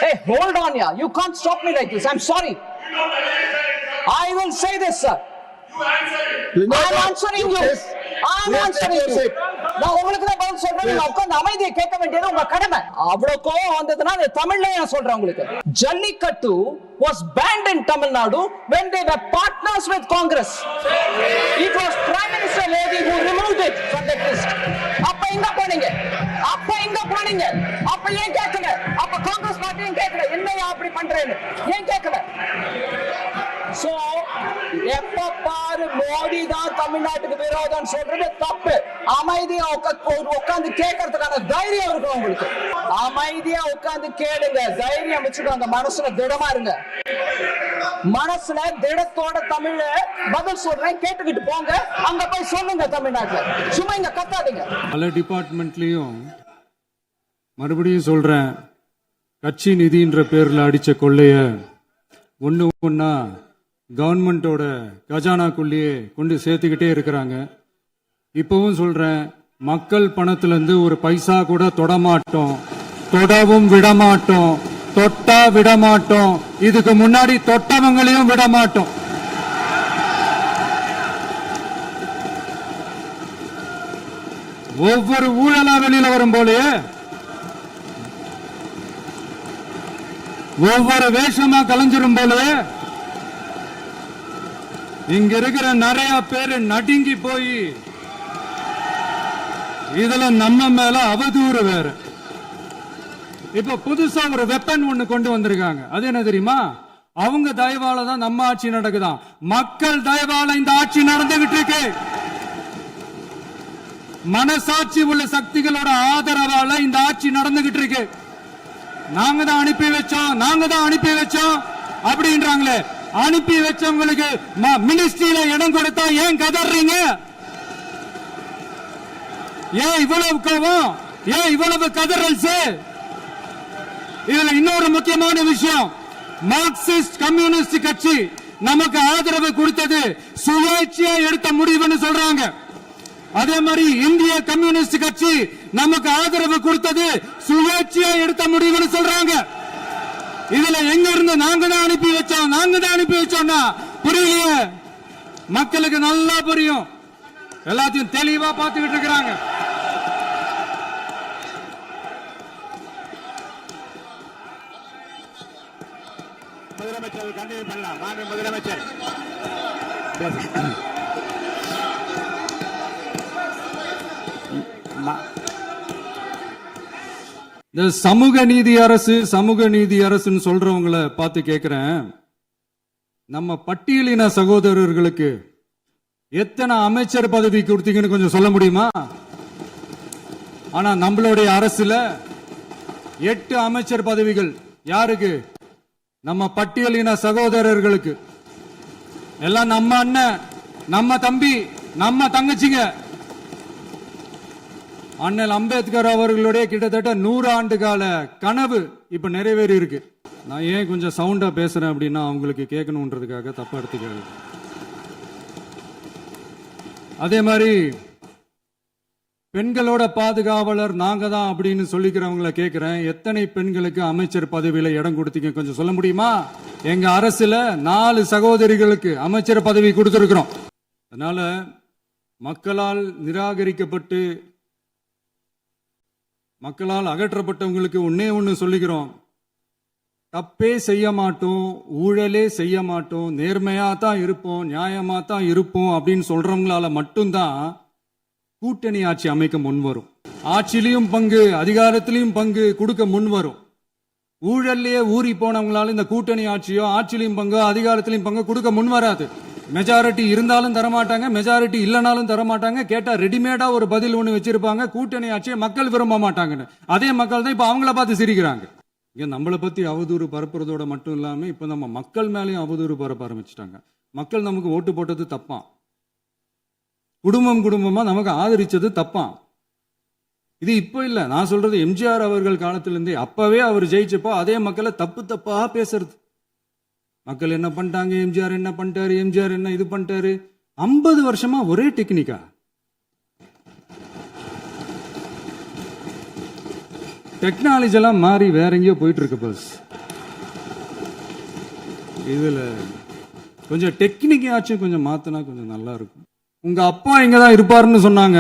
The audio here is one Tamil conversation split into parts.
Hey, hold on, yeah. You can't stop me like this. I'm sorry. I will say this, sir. I'm answering you. I'm answering you. நான் உங்களுக்கு தான் பதில் சொல்றேன். நீங்க உட்கார்ந்து அமைதியை கேட்க வேண்டியது உங்க கடமை. அவ்வளவு கோவம் வந்ததுன்னா தமிழ்ல நான் சொல்றேன் உங்களுக்கு. Jallikattu was banned in Tamil Nadu when they were partners with Congress. It was Prime Minister Modi who removed it from that list. அப்ப எங்க போனீங்க? அப்ப ஏன் கேட்கல? அப்ப காங்கிரஸ் பார்ட்டியும் கேட்கல. என்னையா அப்படி பண்றேன்னு ஏன் கேட்கல? சோ எப்ப பாரு மோடி தான் தமிழ்நாட்டுக்கு விரோதம் சொல்றது தப்பு. அமைதியா உட்கார்ந்து கேட்கறதுக்கான தைரியம் இருக்கும் உங்களுக்கு. அமைதியா உட்கார்ந்து கேளுங்க, தைரியம் வச்சுக்கோங்க, மனசுல திடமா இருங்க. மனசுல திடத்தோட தமிழ்ல பதில் சொல்றேன், கேட்டுக்கிட்டு போங்க. அங்க போய் சொல்லுங்க தமிழ்நாட்டுல, சும்மா இங்க கத்தாதீங்க. பல டிபார்ட்மெண்ட்லயும் மறுபடியும் சொல்றேன், கட்சி நிதின்ற பேர்ல அடிச்ச கொள்ளைய ஒன்னா கவர்மெண்டோட கஜானாக்குள்ளேயே கொண்டு சேர்த்துக்கிட்டே இருக்கிறாங்க. இப்பவும் சொல்றேன், மக்கள் பணத்துல இருந்து ஒரு பைசா கூட தொடமாட்டோம், தொடவும் விடமாட்டோம், தொட்டா விடமாட்டோம், இதுக்கு முன்னாடி தொட்டவங்களையும் விடமாட்டோம். ஒவ்வொரு ஊழலா வெளியில வரும் போலே, ஒவ்வொரு வேஷமா கலைஞ்சிரும் போல இங்க இருக்கிற நிறைய பேரு நடுங்கி போய் இதுல நம்ம மேல அவதூறு வேற. இப்ப புதுசா ஒரு வெப்பன் ஒண்ணு கொண்டு வந்திருக்காங்க. அது என்ன தெரியுமா? அவங்க தயவால தான் நம்ம ஆட்சி நடக்குதான். மக்கள் தயவால இந்த ஆட்சி நடந்துகிட்டு இருக்கு. மனசாட்சி உள்ள சக்திகளோட ஆதரவால இந்த ஆட்சி நடந்துகிட்டு இருக்கு. நாங்க தான் அனுப்பி வச்சோம் அப்படின்றாங்களே. அனுப்பி வச்சவங்களுக்கு மினிஸ்ட்ரியில இடம் கொடுத்தா ஏன் கதறீங்க? ஏன் இவ்வளவு கோவம்? ஏன் இவ்வளவு கதறல்? இதுல இன்னொரு முக்கியமான விஷயம், மார்க்சிஸ்ட் கம்யூனிஸ்ட் கட்சி நமக்கு ஆதரவு கொடுத்தது சுயேட்சையா எடுத்த முடிவுன்னு சொல்றாங்க. அதே மாதிரி இந்திய கம்யூனிஸ்ட் கட்சி நமக்கு ஆதரவு கொடுத்தது சுயேட்சையா எடுத்த முடிவுன்னு சொல்றாங்க. இதுல எங்க இருந்து நாங்க தான் அனுப்பி வச்சோம்னா புரியலையே. மக்களுக்கு நல்லா புரியும், எல்லாத்தையும் தெளிவா பார்த்துக்கிட்டு இருக்கிறாங்க. முதலமைச்சர் கண்டினியூ பண்ணலாம். வாங்க முதலமைச்சர். இந்த சமூக நீதி அரசுன்னு சொல்றவங்களை பார்த்து கேட்கிறேன், நம்ம பட்டியலின சகோதரர்களுக்கு எத்தனை அமைச்சர் பதவி கொடுத்தீங்கன்னு கொஞ்சம் சொல்ல முடியுமா? ஆனா நம்மளுடைய அரசுல 8 அமைச்சர் பதவிகள் யாருக்கு? நம்ம பட்டியலின சகோதரர்களுக்கு. எல்லாம் நம்ம அண்ணன், நம்ம தம்பி, நம்ம தங்கச்சிங்க. அண்ணல் அம்பேத்கர் அவர்களுடைய கிட்டத்தட்ட 100 ஆண்டு கால கனவு இப்ப நிறைவேறி இருக்கு. நான் ஏன் கொஞ்சம் சவுண்டா பேசுறேன் அப்படின்னா அவங்களுக்கு கேட்கணுன்றதுக்காக தப்பா எடுத்துக்காது. அதே மாதிரி பெண்களோட பாதுகாவலர் நாங்க தான் அப்படின்னு சொல்லிக்கிறவங்களை கேட்கிறேன், எத்தனை பெண்களுக்கு அமைச்சர் பதவியில இடம் கொடுத்தீங்க கொஞ்சம் சொல்ல முடியுமா? எங்க அரசுல 4 சகோதரிகளுக்கு அமைச்சர் பதவி கொடுத்திருக்கிறோம். அதனால மக்களால் நிராகரிக்கப்பட்டு மக்களால் அகற்றப்பட்டவங்களுக்கு ஒண்ணு சொல்லிக்கிறோம், தப்பே செய்ய மாட்டோம், ஊழலே செய்ய மாட்டோம், நேர்மையா தான் இருப்போம், நியாயமா தான் இருப்போம் அப்படின்னு சொல்றவங்களால மட்டும்தான் கூட்டணி ஆட்சி அமைக்க முன்வரும். ஆட்சியிலையும் பங்கு, அதிகாரத்திலையும் பங்கு கொடுக்க முன்வரும். ஊழல்லையே ஊறி போனவங்களால இந்த கூட்டணி ஆட்சியோ ஆட்சியிலையும் பங்கு அதிகாரத்திலையும் பங்கு கொடுக்க முன்வராது. மெஜாரிட்டி இருந்தாலும் தரமாட்டாங்க, மெஜாரிட்டி இல்லைனாலும் தரமாட்டாங்க. கேட்டா ரெடிமேடா ஒரு பதில் ஒண்ணு வச்சிருப்பாங்க, கூட்டணி ஆட்சியை மக்கள் விரும்ப மாட்டாங்கன்னு. அதே மக்கள் தான் இப்ப அவங்கள பார்த்து சிரிக்கிறாங்க. இங்க நம்மளை பத்தி அவதூறு பரப்புறதோட மட்டும் இல்லாம இப்ப நம்ம மக்கள் மேலேயும் அவதூறு பரப்ப ஆரம்பிச்சிட்டாங்க. மக்கள் நமக்கு ஓட்டு போட்டது தப்பான், குடும்பமா நமக்கு ஆதரிச்சது தப்பான். இது இப்ப இல்ல, நான் சொல்றது எம்ஜிஆர் அவர்கள் காலத்திலிருந்தே. அப்பவே அவர் ஜெயிச்சப்போ அதே மக்களை தப்பா பேசுறது. மக்கள் என்ன பண்ணிட்டாங்க, எம்ஜிஆர் என்ன பண்ணிட்டாரு, எம்ஜிஆர் என்ன இது பண்ணிட்டாரு. 50 வருஷமா ஒரே டெக்னிக்கா. டெக்னாலஜி எல்லாம் மாறி வேற எங்கேயோ போயிட்டு இருக்கு பஸ். இதுல கொஞ்சம் டெக்னிக்காச்சும் கொஞ்சம் மாத்தினா கொஞ்சம் நல்லா இருக்கும். உங்க அப்பா இங்கதான் இருப்பாருன்னு சொன்னாங்க,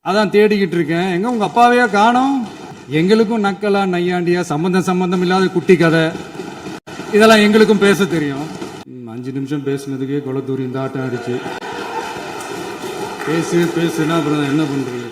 அதான் தேடிக்கிட்டு இருக்கேன். எங்க உங்க அப்பாவையா காணோம்? எங்களுக்கும் நக்கலா நையாண்டியா சம்பந்தம் இல்லாத குட்டி கதை இதெல்லாம் எங்களுக்கும் பேச தெரியும். 5 நிமிஷம் பேசுனதுக்கே கொலத்தூரி இந்த ஆட்டம் அடிச்சு பேசுனா அப்புறம் என்ன பண்றது?